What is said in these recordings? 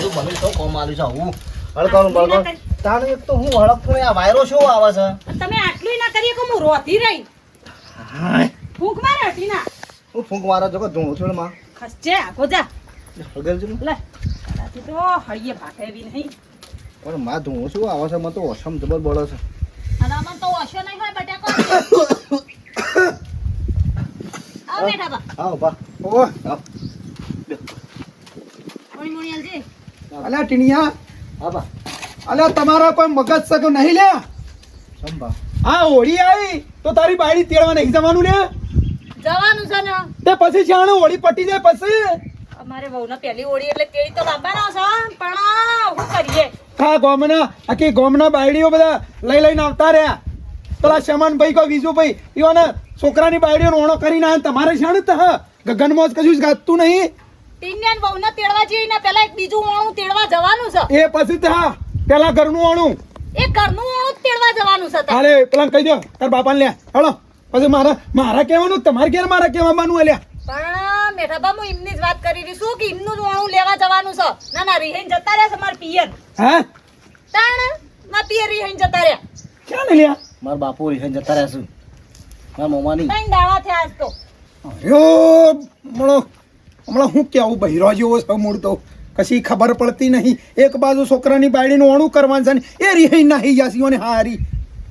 બધું બની તો કોમ આલી છે હું હળકાનું બળકાનું તાણે એક તો હું હળકતો આ વાયરો શું આવે છે તમે આટલું ના કરીએ કે હું રોતી રહી હાય ફૂંક મારે હટી ના હું ફૂંક મારા જો કે ધૂણો છું માં ખસજે આગો જા હળગેલ છું લે તારાથી તો હળીએ ભાગે એવી નહીં પણ માં ધૂણો છું આવે છે મને તો ઓસમ જબર બળે છે અને આમાં તો ઓછો નહીં હોય બટાકો આવ બેઠા બા આવો બા ઓ આવ મોણી મોણી આલજે અલ્યા ટીણિયા હા બા અલ્યા તમારા કોઈ મગજ સગો નહીં લે સંભા આ હોળી આવી તો તારી બાયડી તેડવા નહીં જવાનું લે જવાનું છે ને તે પછી જાણે હોળી પટી જાય પછી અમારે વહુના પહેલી ઓળી એટલે તેડી તો લાવવાનો છે પણ શું કરીએ હા ગોમના આખી ગોમના બાયડીઓ બધા લઈને આવતા રહ્યા પેલા શમનભાઈ કો વિજુભાઈ ઈવાને છોકરાની બાયડીઓ ઓણો કરીને આયા તમારે જાણે તો હા ગગનમાં જ કશું ગાતું નહીં ટીન્યાન વહુના તેડવા જઈએ ને પહેલા એક બીજું ઓણું તેડવા જવાનું છે એ પછી તો હા પેલા ઘરનું ઓણું એ ઘરનું ઓણું જ તેડવા જવાનું છે તારે. હાલે પેલા કહી દો તાર બાપાને લે હળો પછી મારા કહેવાનું તમારે ક્યારે મારા કહેવાનું અલ્યા પણ મેઠાબા હું એમની જ વાત કરી રહી છું કે એમનું જ ઓણું લેવા જવાનું છે ના ના રિહાઈને જતા રહ્યા છે મારા પિયર હા તાણ મારા પિયર રિહાઈને જતા રહ્યા ક્યાં ને લ્યા મારા બાપુ રીહન જતા રહ્યા છે મારા મમ્માની ત્રણ દાડા થયા આજ તો અરે હમણાં હું કેવું બહેરો જેવો છે મૂળ તો કશી ખબર પડતી નહીં એક બાજુ છોકરાની બાયડીનું ઓણું કરવાનું છે ને એ રિહાઈ નાહી જાસી ને હારી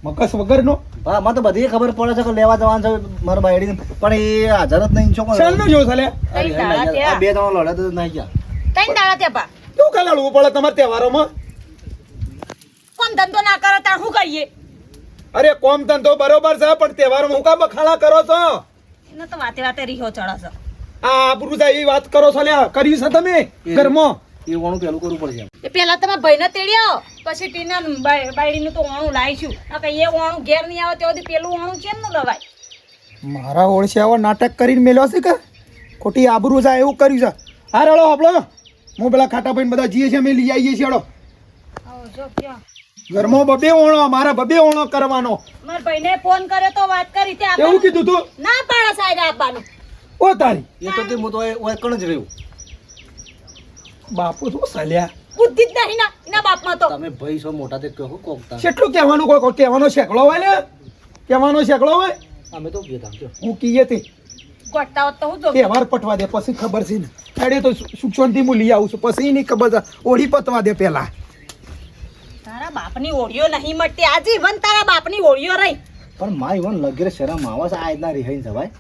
મકસ વગરનો હા મને તો બધી ખબર પડે છે કે લેવા જવાનું છે મારા બાયડીને પણ એ હાજર જ નહીં છોકરો ચાલનું જો સાલે ત્રણ દાડા થયા બે ત્રણ લડે તો નહીં ગયા ત્રણ દાડા થયા બા કેવું કાલે લડવું પડે તમારા તહેવારોમાં કોમ ધંધો ના કરો તાર શું કરીએ અરે કોમ ધંધો બરોબર છે પણ તહેવારમાં હું કા બખાડા કરો છો એને તો વાતે વાતે રીહો ચડે છે આ આબરૂ જાય એવી વાત કરો છો લ્યા કર્યું છે તમે ઘરમાં એ ઓણું પેલું કરવું પડશે એ પેલા તમે ભાઈને તેડ્યો પછી ટીના બાયડીનું તો ઓણું લાવીશું નકર એ ઓણું ઘેર નહીં આવે ત્યાં સુધી પેલું ઓણું કેમ ન લવાય મારા ઓળશે આવો નાટક કરીને મેલ્યો છે કે ખોટી આબરૂ જાય એવું કર્યું છે હા રડો આપણો હું પેલા ખાટા ભાઈ બધા જઈએ છીએ અમે લઈ આવીએ છીએ હળો આવો જો ક્યાં ઘરમાં બબે ઓણો મારા બબે ઓણો કરવાનો મારા ભાઈને ફોન કર્યો તો વાત કરી તે એવું કીધું તું ના પાડે સાહેબ આપવાનું ઓ તારી એ તો તે હું તો ઓય કણ જ રહ્યું બાપુ શું સલ્યા બુદ્ધિ જ નહીં ના એના બાપમાં તો તમે ભાઈ છો મોટા તે કહો કોકતા કેટલું કહેવાનું કોઈ કહેવાનો શેકડો હોય લે કહેવાનો શેકડો હોય અમે તો ગયા હતા હું કીએ તે ગોઠતા હોત તો હું જો તહેવાર પટવા દે પછી ખબર છે ને અરે તો સુખ શાંતિ હું લઈ આવું છું પછી નહીં ખબર છે ઓળી પતવા દે પેલા તારા બાપની ઓળીઓ નહીં મળતી આજે વન તારા બાપની ઓળીઓ રહી પણ માં ઈવન લગીરે શરમ આવે છે આ રીતના રિહાઈ જવાય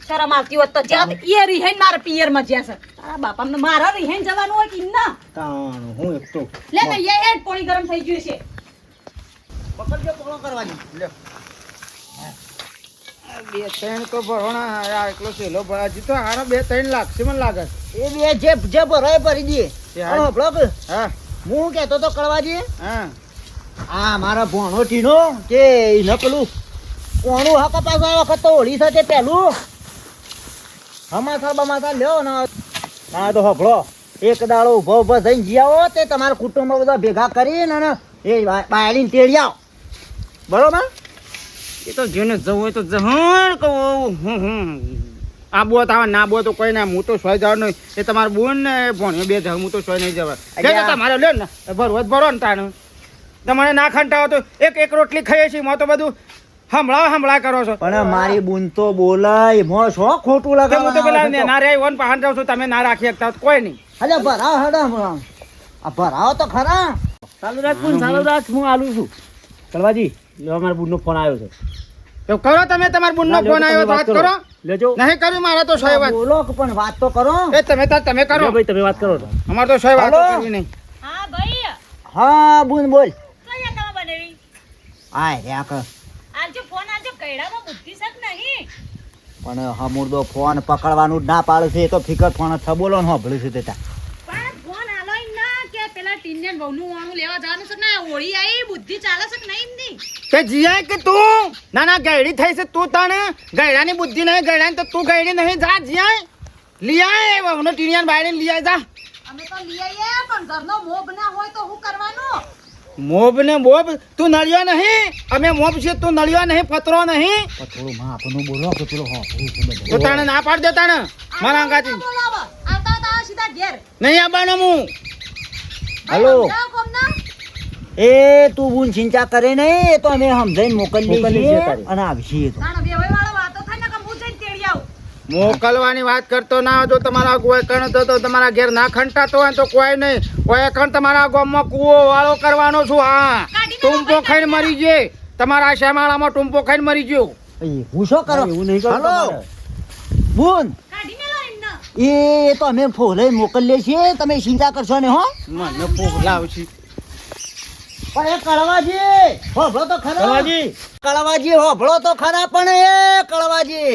શરમ આવતી હોત તો જ્યાં એ રિહાઈને મારા પિયર માં જ્યાં છે તારા બાપાને મારા રિહાઈને જવાનું હોય કે ના તાણ હું એક તો લે ને એ પાણી ગરમ થઈ ગયું છે પકડજો પોળો કરવાની લે બે ત્રણ તો ભરણા એકલો સેલો ભરાજી તો હારો 2-3 લાખ છે મને લાગે એ બે જે ભરાય ભરી દઈએ હા બ્લોક હા હું કહેતો તો કળવાજી હા આ મારા ભોણો ટીનો કે ન પેલું કોણું હક પાછો આ વખત તો હોળી છે તે પહેલું હમાસા બમાસા લ્યો ને હા તો હભળો એક દાડો ઉભો થઈને જીયાવો તે તમારા કુટુંબમાં બધા ભેગા કરીને અને એ બાયડીને તેડી આવો બરોબર એ તો જેને જવું હોય તો જહણ કહું આબો તો ના આબો તો કોઈ ના હું તો સોય જવાનું નહીં એ તમારા બોન ને ભણ્યો બે જાવ હું તો સોય નહીં જવા તમારે લ્યો ને ભરવો જ ભરો ને તાણ તમારે ના ખંટાવો તો એક રોટલી ખાઈએ છીએ મો તો બધું હમણાં કરો છો પણ મારી બુન તો બોલાય મો શો ખોટું લાગે હું તો પેલા ના રે વન પહાણ જાઉં છું તમે ના રાખી શકતા કોઈ નહીં અલે ભરાવ હડા આ ભરાવ તો ખરા ચાલુ રાખ હું આલું છું કળવાજી લો અમારા બુનનો ફોન આવ્યો છે તો કરો તમે તમારા બુનનો ફોન આવ્યો તો વાત કરો લેજો નહીં કર્યું મારા તો સોય વાત બોલો પણ વાત તો કરો એ તમે કરો ભાઈ તમે વાત કરો અમારે તો સોય વાત કરવી નહીં હા ભાઈ હા બુન બોલ કયા તમે બનેવી આય રે આખ આલજો ફોન આલજો કૈડામાં બુદ્ધિ શક નહીં પણ હમુરદો ફોન પકડવાનું જ ના પાડે છે એ તો ફિકર ફોન બોલો ને સાંભળ્યું છે તેતા પણ ફોન આલો ના કે પેલા ટીન્યન વહુનું વાણું લેવા જવાનું છે ને હોળી આવી બુદ્ધિ ચાલે છે કે નહીં એમની કે જીયા કે તું ના ગયડી થઈ છે તું તને ગયડાની બુદ્ધિ નહીં ગયડાની તો તું ગયડી નહીં જા જીયા લીયા એ વહુનો ટીનિયાન બાયડીને લીયા જા અમે તો લઈ આવીએ પણ ઘરનો મોબ ના હોય તો શું કરવાનું મોબ ને મોબ તું નળિયો નહીં અમે મોબ છે તું નળિયો નહીં પતરો નહીં થોડું માં આપણું બોલો કે પેલો હા તો તાણે ના પાડ દે તાણે મારા અંગાથી બોલાવો આવતા સીધા ઘેર નહીં આવવાનો હું હલો જાઓ કોમના. એ તું બુન ચિંતા કરે નહીં, એ તો અમે સમજાઈને મોકલીએ છીએ અને આવશે એ તો. તાનો બેવાઈ વાળો વાતો થાય ને કે હું જઈને તેડી આવું. મોકલવાની વાત કરતો ના હોય. જો તમારા કોઈ કણ તો તમારા ઘેર ના ખંટાતો હોય તો કોઈ નહીં. કોઈ કણ તમારા ગામમાં કૂવો વાળો કરવાનો છું. હા, ટૂંપો ખાઈને મરી ગયે. તમારા શેમાળામાં ટૂંપો ખાઈને મરી ગયો. હું શું કરો એવું નહીં કરતો હલો તમારે. બુન કાઢી મેલો એમને. એ તો અમે ફોલે મોકલીએ છીએ, તમે ચિંતા કરશો ને હો. મને પોગલાવશી. પણ એ કળવાજી હોભળો તો ખરા. કળવાજી. કળવાજી હોભળો તો ખરા. પણ એ કળવાજી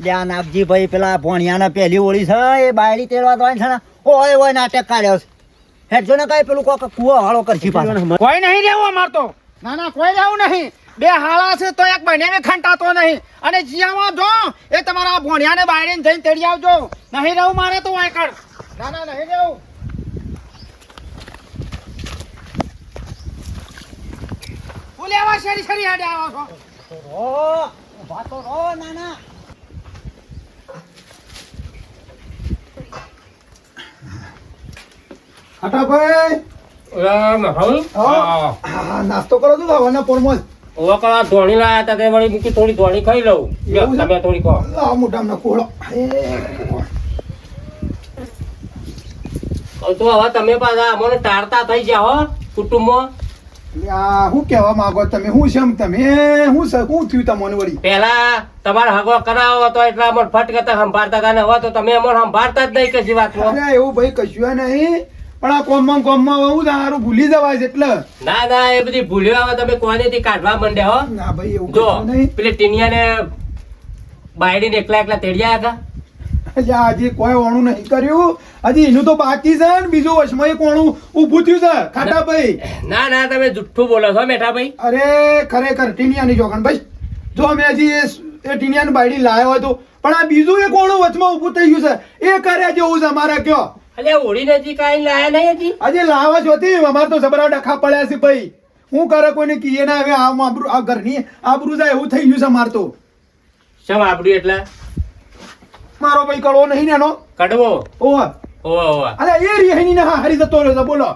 લ્યા નાગજી ભાઈ પેલા ભોણિયાના પહેલી ઓળી છે એ બાયડી તેડવા દોય છે ને ઓય નાટક કાઢ્યો છે. હેડજો ને કઈ પેલું કોક કૂવો હાળો કરશી પાછો. કોઈ નહીં રહેવું અમાર તો. ના ના કોઈ રહેવું નહીં. બે હાળા છે તો એક મહિને ખંટાતો નહીં. અને જીયામાં જો એ તમારા ભોણિયાને બાયડીને જઈને તેડી આવજો. નહીં રહેવું મારે તો વાયકડ. ના ના નહીં રહેવું. હું લેવા શેરી શેરી હેડે આવો છો. રો ઉભા તો રો નાના. હટાભાઈ હા નાસ્તો કરો છો હવાના પોરમાં ધોણી લાયા હતા તે વળી મૂકી થોડી ધોણી ખાઈ લઉં. લ્યો, એવું છે? તમે થોડી કહો. મોટામાં નાખો તો હવે તમે પાછા અમને ટાળતા થઈ ગયા હો કુટુંબમાં. શું કહેવા માંગો તમે? શું છે એમ તમે? શું થયું તમને વળી? પેલા તમારે હગો કરાવો હતો એટલે અમને ફટ કરતા સંભાળતા હતા ને હવે તો તમે અમને સંભાળતા જ નહીં કશી વાતમાં. અરે એવું ભાઈ કશું નહીં, પણ આ કોમમાં હું તારું ભૂલી જવાય છે એટલે. ના ના એ બધી ભૂલ્યો હવે તમે કોનેથી કાઢવા માંડ્યા હો. ના ભાઈ એવું જો કશું નહીં. પેલી ટીનિયાને બાયડીને એકલા એકલા તેડ્યા હતા. અલ્યા હજી કોઈ ઓણું નહીં કર્યું, હજી એનું તો બાકી છે ને બીજું વચમાં એક ઓણું ઊભું થયું છે ખાટા ભાઈ. ના ના તમે જુઠ્ઠું બોલો છો મેઠા ભાઈ. અરે ખરેખર ટીનિયાની જોગણ ભાઈ, જો અમે હજી એ ટીનિયાની બાયડી લાવ્યો હોય તો, પણ આ બીજું એક ઓણું વચમાં ઊભું થઈ ગયું છે એ કર્યા જેવું છે અમારે કયો. અલ્યા ઓળીને હજી કાંઈ લાયા નહીં હજી. હજી લાવા જ હોતી અમારે તો જબરા ડખા પડ્યા છે ભાઈ. હું કરે કોઈને કીએ ના હવે આ ઘરની આબરૂ જાય એવું થઈ ગયું છે અમારે તો. શમ આપડ્યું એટલે મારો ભાઈ કડવો નહીં ને એનો કડવો. ઓહ ઓવા ઓવા અરે એ રિહાઈ ને હારી જતો રહ્યો છે બોલો.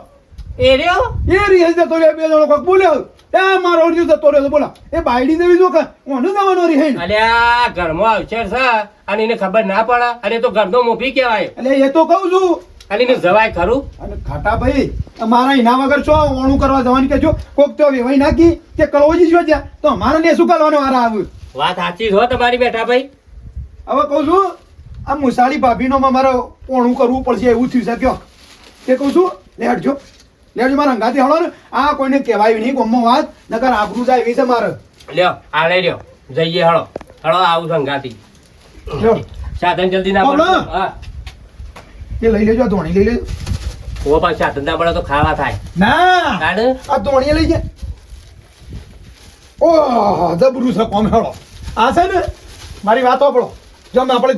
એ રહ્યો. એ રિહાઈ જતો રહ્યો, બે જણો કોક બોલ્યો એ મારો અર્જુ જતો રહ્યો છે બોલો. એ બાયડી દેવી જો કે ઓનું જવાનો રિહાઈ. અલ્યા ઘરમાં અવસર છે અને એને ખબર ના પડે. અને તો ઘરનો મોભી કહેવાય. એટલે એ તો કહું છું. અને એને જવાય ખરું. અને ખાટા ભાઈ અમારા એના વગર છો ઓણું કરવા જવાની કે જો કોક તો વેવાઈ નાખી કે કળવોજી જો જ્યાં તો અમારે ને શું કરવાનો વારા આવ્યું. વાત સાચી છો તમારી બેઠા ભાઈ. હવે કહું છું આ મુસાળી ભાભીનો મારે ઓણું કરવું પડશે એવું થયું છે કયો તે કહું છું લેડજો મારા હંગાથી હળો ને આ કોઈને કહેવાય નહીં ગમમાં વાત નકર આબરૂ જાય એવી છે મારે. લ્યો આ લઈ લ્યો જઈએ હળો હળો આવું સંગાતી. લ્યો, સાધન જલ્દી ના બોલો. પડે. હા એ લઈ લેજો આ ધોણી લઈ લેજો. ઓ પણ સાધન ના પડે તો ખાવા થાય. ના કાઢ. આ ધોણી લઈ જાય. ઓહ જબરું છે કોમ હેળો. આ છે ને મારી વાત સાંભળો, જો આપણે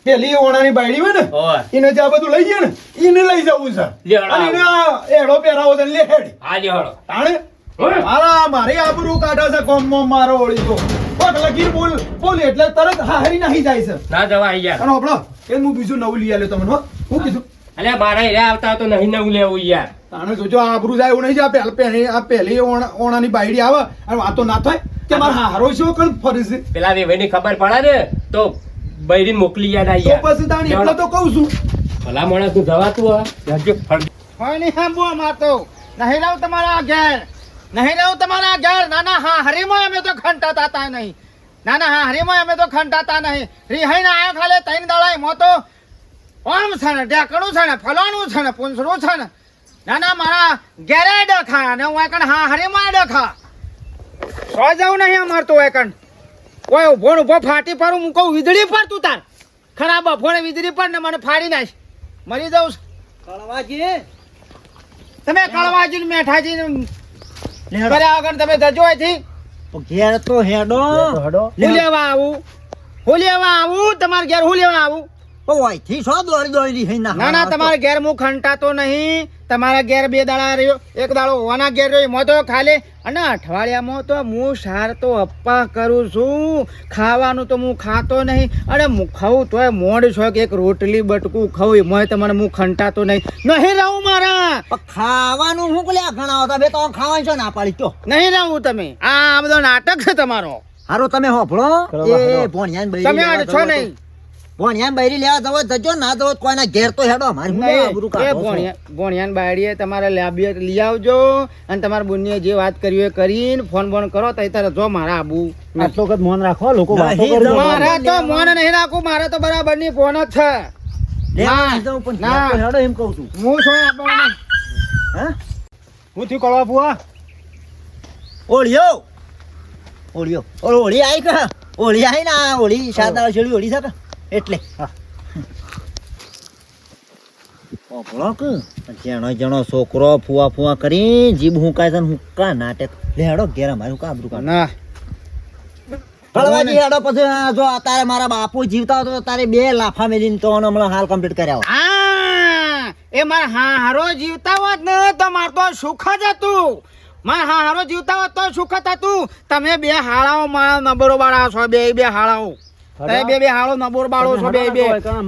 પેલી ઓણાની બાયડી હોય ને ઓય એને જે આ બધું લઈ જાય ને એને લઈ જવું છે. લ્યો, અને એને આ એડો પહેરાવો છે લે હેડ આ લ્યો હળો. તાણે ઓય. મારી આબરૂ કાઢે છે કોમમાં મારો ઓળી તો કોક લગીર બોલ એટલે તરત હારી નાહી જાય છે. ના જવાય યાર. અને આપણો એ હું બીજું નવું લઈ આલ્યો તમને હો. હું કીધું અલ્યા મારા હીરા આવતા તો નહીં નવું લેવું યાર. તાણે જોજો આ આબરૂ જાય એવું નહીં જાય. આ પહેલી ઓણાની બાયડી આવે અને વાતો ના થાય કે મારા હારો છે કણ ફરે છે પેલા વેવાઈની ખબર પડે ને તો બૈરીને મોકલી યાદ આવી તો યાર. પછી તાણી એટલે તો કહું છું. ભલા માણસ નું જવાતું હોય. જજો ફળ. કોઈ નહીં સાંભળો અમાર તો. નહીં રહું તમારા ઘેર. નહીં રહું તમારા ઘેર. ના ના હા હરીમાં અમે તો ખંટાતા તા નહીં. ના ના હા હરીમાં અમે તો ખંટાતા નહીં. રિહાઈને આયો ખાલે તૈન દળાઈ મો તો ઓમ છે ને ઢેકણું છે ને ફલાણું છે ને પૂંછડું છે ને. ના ના મારા ઘેરે ડખા અને હું એકણ હા હરીમાં ડખા. સો જવું નહીં અમાર તો એકણ. કોઈ ઉભો ફાટી પાડું હું કહું વીજળી પર તું તાર. ખરાબ અભોને વીજળી પર ને મને ફાડી નાખ. મરી જાઉં છું. કળવાજી તમે કળવાજી મેઠાજી લેડો. કર્યા વગર તમે જજો અહીંથી. ઘેર તો હેડો હું લેવા આવું તમારા ઘેર હું લેવા આવું. ઓયથી શો દોડી રિહાઈ ના ના તમારા ઘેર હું ખંટાતો નહીં. તમારા ઘેર 2 દાડા રહ્યો, 1 દાડો હોવાના ઘેર રહ્યો, એમાં તો ખાલી અને અઠવાડિયામાં તો હું સાર તો અપ્પા કરું છું. ખાવાનું તો હું ખાતો નહીં, અને હું ખાઉં તોય મોડ છો કે એક રોટલી બટકું ખાઉં એમાંય તમને હું ખંટાતો નહીં રહું મારા. પણ ખાવાનું હું કોલ્યા ઘણા હતા બે તો ખાવાનું છે ના પાડી કયો નહીં રહું તમે. આ બધો નાટક છે તમારો. હારું તમે હોભળો એ ભોણિયાને બૈરી તમે લેવા અડશો જવો તો- નહીં. ભોણિયાને બૈરી લેવા જજો ના જવો તો કોઈના ઘેર તો હેડો અમારે હું આબરૂ કાઢો છો. ભોણિયાન બાયડીએ તમારે લાબી લઈ આવજો, અને તમારા બુનીએ જે વાત કરી હોય એ કરીને ફોન બોન કરો તો તારે જો મારા આબુ. આટલો વખત મોન રાખો લોકો વાતો નહીં, કરજો. મારા તો મોન નહીં રાખું, મારે તો બરાબર ની ફોન જ છે. લેવા ના, જવું પણ ના. ઘેર તો હેડો એમ કહું છું. હું શું આપવાનો? હા હું થયું કરવા ફુવા? ઓળિયો ઓળિયો ઓળી આવી કે ઓળી આવી ને આ ઓળી સાદા છેડી ઓળી છે કે એટલે ઓપળો કે જણો જણો છોકરો ફુવા ફુવા કરી જીભ હુંકાય છે ને હુંકા નાટક લે હેડો ઘેર અમારે હુંકા આબરૂ કાઢો. ના, હળવાજી હેડો પછી જો તારે મારા બાપુ જીવતા હોય તો તારે 2 લાફા મેલીને તો હમણાં હાલ કમ્પ્લીટ કર્યા હોય. આ એ મારા હારો જીવતા હોત ને તો માર તો સુખ જ હતું. મારા હારો જીવતા હોત તો સુખ જ હતું. તમે 2 હાળાઓ મારા નબળો બાળા છો, 2 હાળાઓ. તમે 2 હાળો નબોર બાળો છો, 2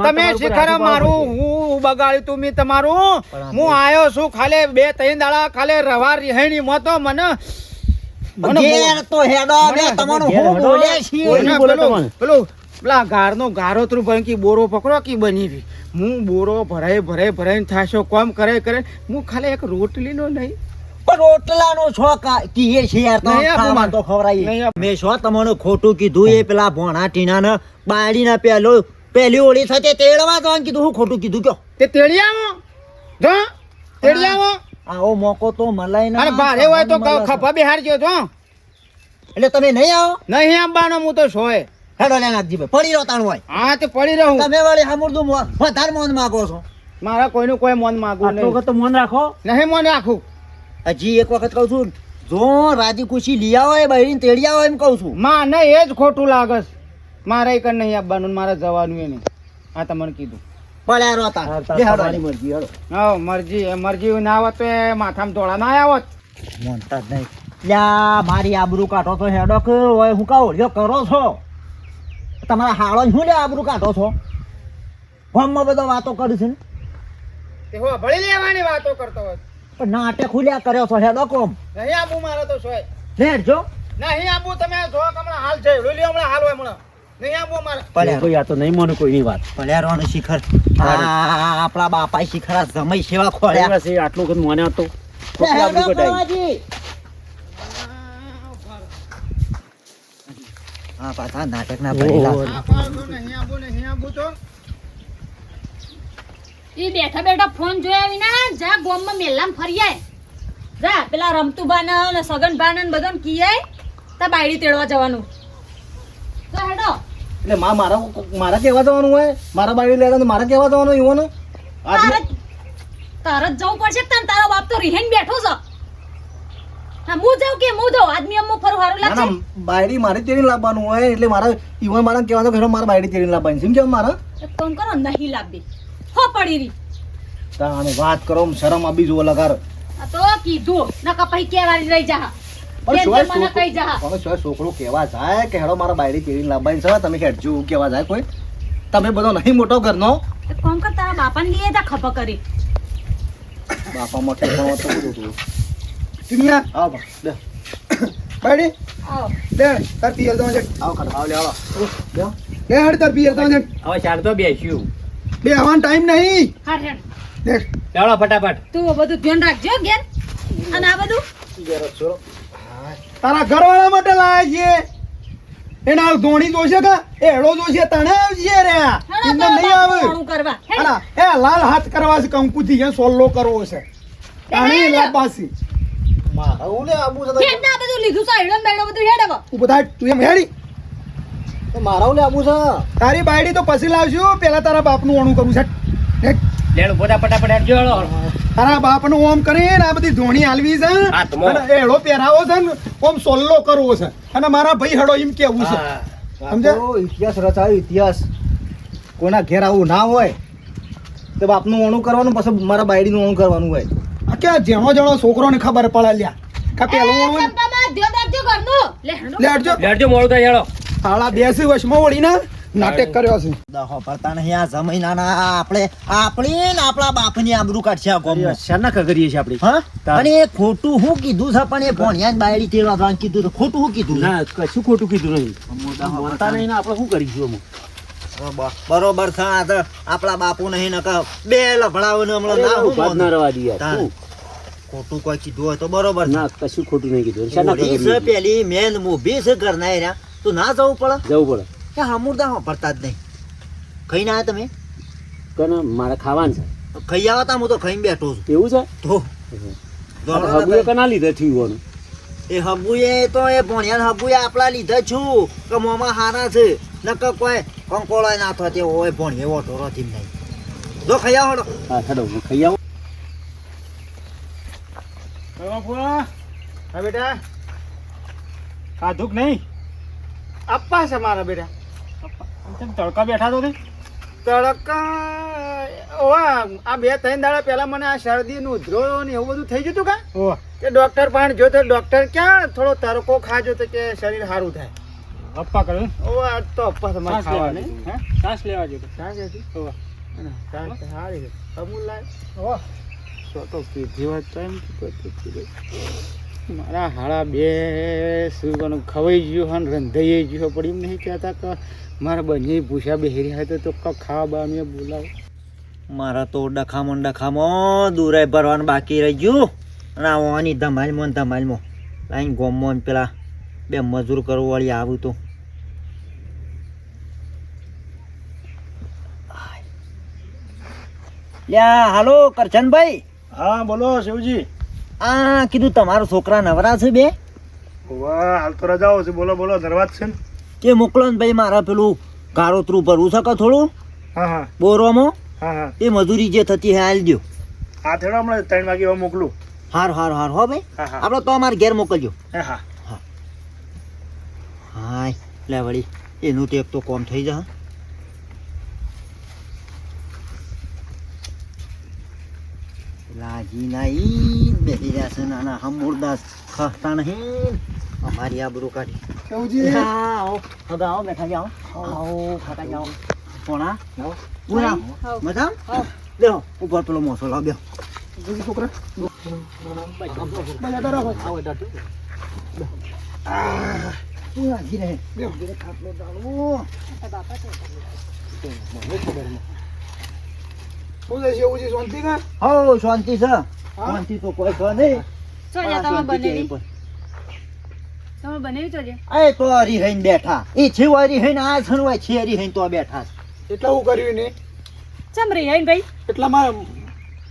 તમે શિખર મારું હું બગાડ્યું તું મેં તમારું. હું આયો છું ખાલી 2-3 દાડા ખાલી રવા રિહાણી મોતો મને ઘેર તો હેડો બે તમારું હું બોલ્યા છીએ. પેલા ગારો ત્રુ ભંકી બોરો પકડો કી બની ભી. હું બોરો ભરાઈને થાશો કોમ કરે હું ખાલી એક રોટલીનો નહીં. પણ રોટલાનો શોખ કીએ છે યાર તો નહીં આપું ખાવાનું તો નહીં ખવડાવીએ. આપું. મેં શું તમને ખોટું કીધું એ પેલા ભોણા ટીનાને બાયડીના પહેલી ઓળી સાથે તેડવા જવાનું કીધું હું ખોટું કીધું કયો તે તેડિયાવો જો તેડિયાવો આવો મોકો તો મલાઈ ના અને ભારે હોય તો ખભા બિહારજો જો. એટલે તમે નહીં આવો નહીં આંબાનો હું તો સોય. હેડો લે નાથજીભાઈ પડી રોતાણું હોય હા તે પડી રહું. તમે વળી હમુરદું વધારે મોન માગો છો. મારા કોઈનું કોઈ મન માગું નહીં. તો મોન રાખો. નહીં મન રાખું. હજી એક વખત કહું છું જો રાજી ખુશી લઈ આવો એ બહેરીને તેડી આવો એમ કહું છું. માં ને એ જ ખોટું લાગે છે. મારે કઈ નહીં આપવાનું ને મારે જવાનું એ નહીં. આ તમને કીધું. પડ્યા રોતા લે હેડો. મરજી હેડો હા મરજી ના આવત તો એ માથામાં ધોળા ના આવત. મોનતા જ નહીં લ્યા મારી આબરૂ કાઢો તો હેડો કે ઓય હું કા ઓળ્યો કરો છો તમારા હાળો શું લે આબરૂ કાઢો છો ગામમાં બધો વાતો કરી છે ને તે હો ભળી લેવાની વાતો કરતો હોય. પણ નાટક ખુલ્યા કર્યો છો હેડો કોમ નહીં આપું મારે તો સોય. લેડજો નહીં આપું તમે જો હમણાં હાલ છે લોલી હમણાં હાલ હોય હમણાં નહીં આપું મારે. પડ્યા તો નહીં મને કોઈની વાત પડ્યા રોનું શિખર આપણા બાપા શિખર આ જમાઈ સેવા ખોળ્યા આટલું કદ મને હતો હેડો પ્રવાજી. હા પાછા નાટક ના ભરેલા નહીં આપું તો ઈ બેઠા બેઠા ફોન જોયા વિના જા ગોમમાં મેલામ ફરિયાય જા પેલા રમતુબાના ને સગનભાના ને બધાને કીયાય તા બાયડી તેડવા જવાનું તો હેડો એટલે મારા કહેવા જવાનું હોય મારા બાળી લેતા તો મારા કહેવા જવાનું એવાનું તારે જ જવું પડશે તને તારો બાપ તો રિહેન બેઠો છે હા હું જાઉં કે હું જાઉં આદમી અમ્મો ફરું હારું લાગશે બાયડી મારે તેડી લાવવાનું હોય એટલે મારા ઈવન મારા કહેવાનો ઘરે મારા બાયડી તેડી લાવવાની સમજ્યા મારા એક કામ કરો નહીં લાવતી હો પડી રી તાણે વાત કરો શરમ આપી જુઓ લગાર આ તો કીધું ના કપાઈ કેવારી રહી જા પણ બેન મને કહી જા છોકરો કહેવા જાય કે હેડો મારા બાયડી તેડી લાવવાની છે તમે હેડજો એવું કહેવા જાય કોઈ તમે બધો નહીં મોટો ઘરનો એક કામ કર તારા બાપાને લઈએ જા ખપા કરી બાપા મોટે પણ તો બધું હતું ટીમિયા આવો બા લે બાયડી આવો લે તાર પિયર તો જટ આવો ખડ આવો લે આવો લે લે હેડ તાર પિયર તો જટ હવે ચાલ તો બેસ્યું બે આવવાનો ટાઈમ નહીં હા હેડ દેખ ચાલો ફટાફટ તું બધું ધ્યાન રાખજો ઘેર અને આ બધું તારા ઘરવાળા માટે લાયા છીએ એના ધોણી જોશે કે એડો જોશે તને આવજે રે હેડો એમને તો નહીં આવે બાપનું કરવા હેડ અલા એ લાલ હાથ કરવા છે કંકુથી એ સોલ્લો કરવો છે તાણી લાપાસી હું લે આબુ છે હેડ ના બધું લીધું સાઈડો બેડો બધું હેડ હવે તું બધા તું એમ હેડી મારા લે આબુ છે તારી બાયડી તો પછી લાવશું પેલા તારા બાપનું ઓણું કરવું છે હેડ. લેડો ફટાફટ હેડજો હેડો. તારા બાપનું ઓમ કરીને આ બધી ધોણી હાલવી છે હાથમાં. અને એડો પહેરાવો છે ને ઓમ સોલ્લો કરવો છે અને મારા ભાઈ હડો એમ કેવું છે હા. સમજ્યા? તો ઇતિહાસ રચાયો ઇતિહાસ કોના ઘેર આવું ના હોય તો બાપનું ઓણું કરવાનું પછી મારા બાયડીનું ઓણું કરવાનું હોય કે જેનો જણો છોકરોને ખબર પડે લ્યા કે પેલું ઓણું ચંપામાં ધ્યાન રાખજો ઘરનું. લે હેડો. લેટજો લેટજો મોડું થાય હેડો. હાલા બેસી વશમાં વળીને નાટક કર્યો છે દહો ભરતા નહીં આ જમીનાના આપણી ને આપણા બાપની આબરૂ કાઢશે આ ગામમાં. શાના કરીએ છીએ આપણે હા અને એ ખોટું શું કીધું છે પણ એ ભણ્યા બાયડી તેડવા જવાનું કીધું છે. ખોટું શું કીધું છે? ના કશું ખોટું કીધું નહીં બોલતા નહીં ને આપણે શું કરીશું અમે બરોબર છે આ તો આપણા બાપુ નહીં નકર બે લફડાવો ને હમણાં ના હું વાત ના રવા દઈએ તાન. ખોટું કોઈ કીધું હોય તો બરોબર છે. ના કશું ખોટું નહીં કીધું શાના ઓળી છે પેલી મેન મોભી છે ઘરના એના તો ના જવું પડે જવું પડે કે હમુરદા વાપરતા જ નહીં. ખાઈને આવ્યા તમે? કને મારે ખાવાનું છે ખાઈ આવતા હું તો ખાઈને બેઠો છું એવું છે તો હબુએ કના લીધે થયું એ હબુએ તો એ ભણ્યા હબુએ આપણા લીધા છું કે મોમાં હારા છે નકર કોઈ કંકોળાય ના થતી હોય ભણીએ ઓટો રથી નહીં. જો ખાઈ આવો હેડો. હા હેડો હું ખાઈ આવું હા બેટા ખાધું કે નહીં આપવા છે મારા બેટા કેમ તડકા બેઠા તો તડકા ઓવા આ 2-3 દાડા પહેલા મને આ શરદી નું ઉધરો ને એવું બધું થઈ ગયું કા કે ડોક્ટર પાસે જો તો ડોક્ટર ક્યાં થોડો તડકો ખાજો તો કે શરીર સારું થાય અપ્પા કરે ઓવા તો અપ્પા તમારે ખાવા હે શ્વાસ લેવા જો શ્વાસ હતી ઓવા શ્વાસ સારી છે અમૂલ લાય ઓવા તો પીધી વાત તો એમ મારા હાડા બે સુવાનું ખવાઈ ગયું હન રંધાઈ ગયો પણ એમ નહીં કહેતા કે મારા બંને ભૂસા બેહરી હોય તો ખાવા બા મેં બોલાવો મારા તો ડખામો દૂરાય ભરવાનું બાકી રહી ગયું અને આવવાની ધમાલમાં લાઈન ગોમમાં પેલા બે મજૂર કરવા વાળી આવું તો લ્યા હાલો કરચનભાઈ. હા બોલો શિવજી આ કીધું તમારા છોકરા નવરા છે બે વાહ હાલ તો રજાઓ છે બોલો બોલો દરવાજ છે ને કે મોકલો ને ભાઈ મારા પેલું કારોતરું ભરવું છે કે થોડું હા હા બોરોમાં હા હા એ મજૂરી જે થતી હે હાલ દો. હા થેડો હમણાં 3 વાગે એવા મોકલું હાર હો ભાઈ. હા હા આપણે તો અમારે ઘેર મોકલજો. હા હા લે વળી એનું તો એક તો કોમ થઈ જા. લાજી નાઈ બેહી રહ્યા છે નાના હમુરદાસ ખાતા નહીં અમારી આબરૂ કાઢી. કેવુંજી હા આવો હવે આવો બેઠા જાઓ આવો ખાતા જાઓ કોણા પૂરા મજા લેવો ઉપર પેલો મોસો લાવ બેહો છોકરા બધા ડરા હોય આવો દાટુ પૂરા ઘી રહે ખાટલો ડાળો શું છે શિવજી શાંતિ કા હો શાંતિ છે શાંતિ તો કોઈ છે નહીં. ચો જા તમે બનેવી. તમે બનેવી ચો જા. એ તો હરી હઈને બેઠા એ છે હરી હઈને આ છણવાય છે હરી હઈને તો બેઠા છે. એટલા હું કર્યું ને ચમ રે આઈન ભાઈ. એટલામાં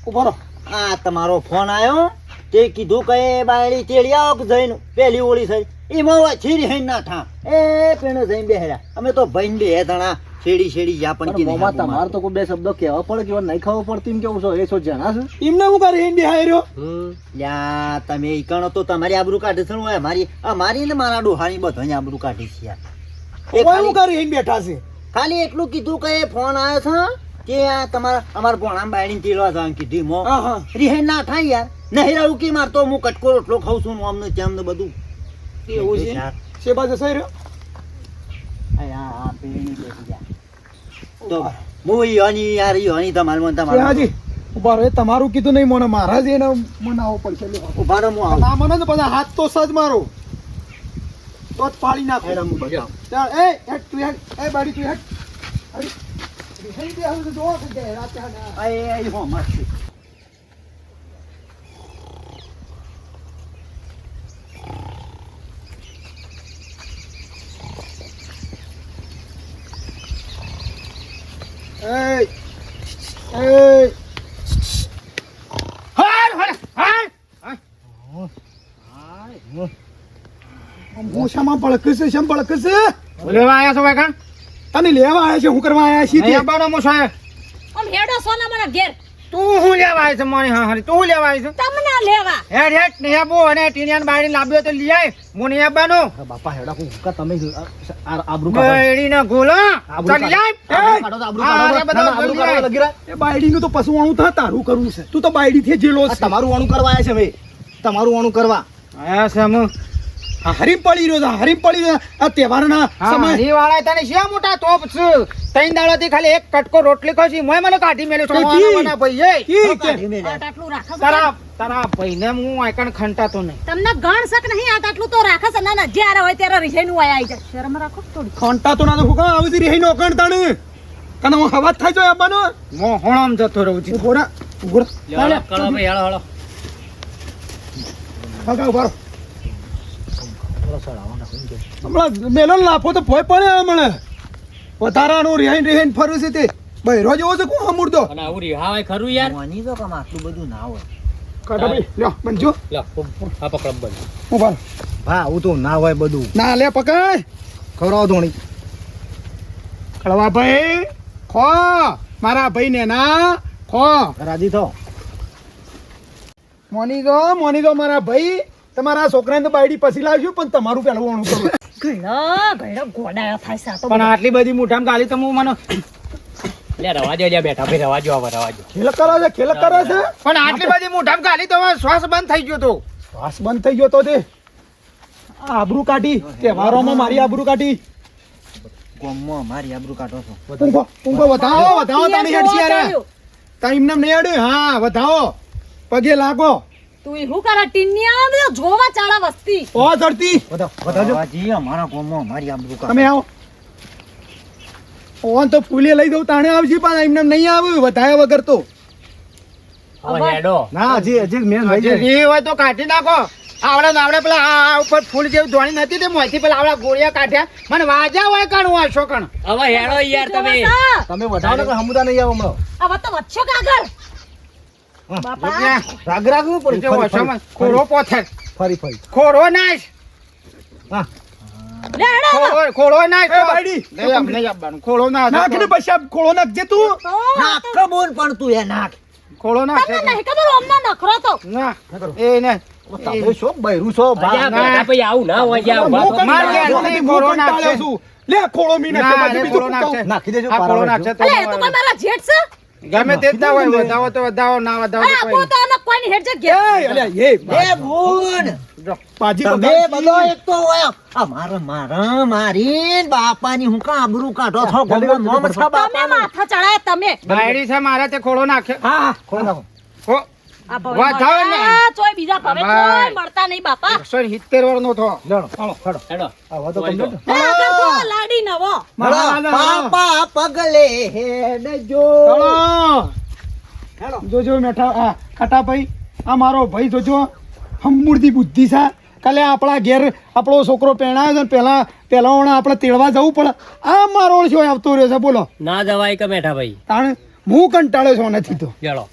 ઉભા રહો આ તમારો ફોન આવ્યો તે કીધું કે બાયડી તેડી આવો કે જઈને પેલી ઓળી થઈ એમાં હોય છીરી હઈને ના ઠા એ પેણે જઈને બેહ્યા અમે તો ભાઈને બે ધણા શેડી જા પણ કીધું મોમાં તમારે તો કોઈ બે શબ્દો કહેવા પડે કે નહીં ખાવા પડતી એમ કેવું છો એ છો જણા છે એમને હું કરી હિન્દી હાર્યો લ્યા તમે ઈકણો તો તમારી આબરૂ કાઢે છે ને અમારી ને મારા ડોહાની બધાની આબરૂ કાઢી છે યાર. એ હું ખાલી- કરી હિન્દી બેઠા છે ખાલી એટલું કીધું કે ફોન આવ્યો છે કે આ તમારા અમારા ભોણામાં બાયડીને તેડવા જવાનું કીધું મો હા હા રિહાઈ ના થાય યાર નહીં રહું કે મારતો હું કટકો રોટલો ખાઉં છું ને આમને તેમને બધું એવું છે શેબા જસાઈ રહ્યો આ પેલી બેસી જા તો હું ઈવાની યાર ઈવાની તમારું હાજી ઉભા રહે તમારું કીધું નહીં મને મારા જ એને મનાવવો પડશે લે. ઉભા રહો હું આવું ના મને તો બધા હાથ તો સજ મારો તો જ પાડી નાખો હેડ હું બતાવું. ચાલ એ હેડ તું હેડ એ બાડી તું હેડ અરે રિહાઈ દે હવે તો જોવા કે રાતે હા એ હો મસ્ત એ મૂછામાં ભળકશે શેમ ભળકશે લેવા આયા છો કાકા તને લેવા આવ્યા છે હું કરવા આવ્યા છીએ અહીંયા બાનો મોસો આયો આમ હેડો સોના મારા ઘેર તું શું લેવા આવ્યો છે મને હા તું શું લેવા આવ્યો છે તમને લેવા હેડ હેડ નેબો અને ટીનિયાન બાયડી લાવ્યો તો લઈ આય મોની આબાનો અરે બાપા હેડા હું કા તમે આબરૂ કાઢો બાયડી ના ગોલા આબરૂ ચાલ લઈ આય કાઢો તો આબરૂ કાઢો આ બધા આબરૂ જલ્દી કાઢો લગી રહ્યા એ બાયડીનું તો પશુવાણું થા તારું કરવું છે તું તો બાયડીથી જેલો આ છે તમારું વાણું કરવા આવ્યા છે ભાઈ તમારું વાણું કરવા આયા છે હું આ હરીમ પડી રહ્યો છે હરીમ પડી રહ્યો છે. આ તહેવારના સમય સમય વાળા તને શા મોટા તોપ છે ત્રણ દાડાથી ખાલી એક કટકો રોટલી ખાધી મોય મને કાઢી મેલ્યો છો કી? મને ભાઈ એ ઈ કે આટલું રાખો છો. તારા ભાઈને હું આઈકણ ખંટાતો નહીં તમને ગણ શક નહીં આટલું તો રાખે છે ના ના જ્યારે હોય ત્યારે રિહાઈનું આયા આવી જાય શરમ રાખો થોડી ખોંટા તો ના તો હુકા આવી રહી નોકણ તાણે તને હું હવા થાય જો આવવાનો હું હોણામ જતો રહું છું ઉભો રા ઉભો રા લ્યો, કરો ભાઈ, હેળો, હેળો. ભાગા ઉભા રહો. હમણાં મેલો લાફો તો ભોય પડે હમણાં વધારાનું રિહાઈન રિહાઈન ફરું છે તે બહેરો જેવો છે કોણ મુર્દો અને આવું રિહાવાય ખરું યાર કાઢો ભાઈ લ્યો બંજો લ્યો, આ પકડ બંધ. ઉભા રહો. હા આવું તો ના હોય બધું ના લે પકડ ખવડાવો ધોણી કળવા ભાઈ ખો મારા ભાઈ ને ના ખો રાજી થો મોની દો મારા ભાઈ તમારા છોકરાને તો બાયડી પછી લાવશું પણ તમારું પેલું વણું કરું ઘણા ગોડાયો થાય છે આ તો પણ આટલી બધી મુઠામ ગાલી તો હું મને લે, રવા દો, લ્યા, બેઠા ભાઈ, રવા દો, હવે રવા દો. ખેલ કરે છે ખેલ કરે છે પણ આટલી બધી મુઠામ ગાલી તો હવે શ્વાસ બંધ થઈ ગયો તો શ્વાસ બંધ થઈ ગયો તો તે આ આબરૂ કાઢી તહેવારોમાં મારી આબરૂ કાઢી ગોમમાં મારી આબરૂ કાઢો છો ઊંઘો વધાવો તાણી હેડસી યાર જોયું. ટાઈમ નામ નહીં અડે હા વધાવો પગે લાગો તું ઈ હું કરે ટીનિયા બધો જોવા ચાળા વસ્તી ઓ ધરતી વધાવજો અમારા ગોમમાં મારી આબરૂ કાઢો તમે આવો ઓન તો ફૂલે લઈ દઉં તાણે આવશે પણ એમને નહીં આવે વધાયા વગર તો હવે હેડો. ના હજી હજી મેં ભાઈ જે રી હોય તો કાઢી નાખો આવડે પેલા આ ઉપર ફૂલ જેવી ધોણી નથી તે મોંથી પેલા આવડા ગોળિયા કાઢ્યા મને વાજા હોય કણ આ શોકણ હવે હેડો યાર તમે. તમે વધાવો ને હમુદા નહીં આવો હમણાં હવે તો વચ્ચો કાગળ બાપા રાગ રાગવું પડે ફરી, ફરી, ખોરો પોથે ફરી ફરી ખોરો નાખ હા લે હેડો ખોરો નાખ એ બાયડી નહીં આપવાનું ખોળો ના નાખ ને પછી ખોળો નાખજે તું તો નાખ બોલ પણ તું એ નાખ ખોળો નાખ તમને નહીં ખબર ઓમના નખરો તો ના એ ને તમે છો બૈરું છો અલ્યા, બેઠા ભાઈ, આવું ના હોય, યાર, હું ઉભા થો. માર ઘેર કંટાળ્યો નહીં, છું, ખોળો હું કંટાળ્યો નાખશે. છું. લે ખોળો મી નાખે ના, બાજુ લે, બીજું ખોળો શું નાખશે. કહું? નાખી દેજો આ ખોળો પારા નાખશે તો અલે એ તો કોઈ મારા જેઠ છે ગમે તે જ ના હોય વધાવો તો વધાવો ના વધાવો અરે તો આપો કોઈ તો આને કોઈની હેડ છે એ, ઘેર અલ્યા, એ ભૂન પાજી તમે બધા- બધો એક તો હોય આ મારા મારી બાપાની હું કા આબરૂ કાઢો છો ગોમમાં નોમ છે તમે બાપાનું. માથા ચડાય તમે બાયડી છે મારા તે ખોળો નાખે હા હા ખોલો નાખો. ખો આ ભવે વધાવો ને. મળ્યા, ચોય બીજા ભવે ભાઈ. ચોય મળતા નહીં બાપા 170 વર્ષનો થો લેણો, હાલો, હેડો. હેડો. આવો તો હોય complete. લે આગળ જો, લાડી નવો મારા પાપા પગલે હેડજો ચાલો. જોજો મેઠા આ ખાટાભાઈ આ મારો ભાઈ જોજો હમુરદી બુદ્ધિ છે કાલે આપણા ઘેર આપણો છોકરો પહેણાયો છે ને પહેલા આપણે તેડવા જવું પડે આ મારો છો આવતો રહ્યો છે બોલો ના જવાય કે બેઠા ભાઈ, તાણે હું કંટાળ્યો છું નથી તો હેડો.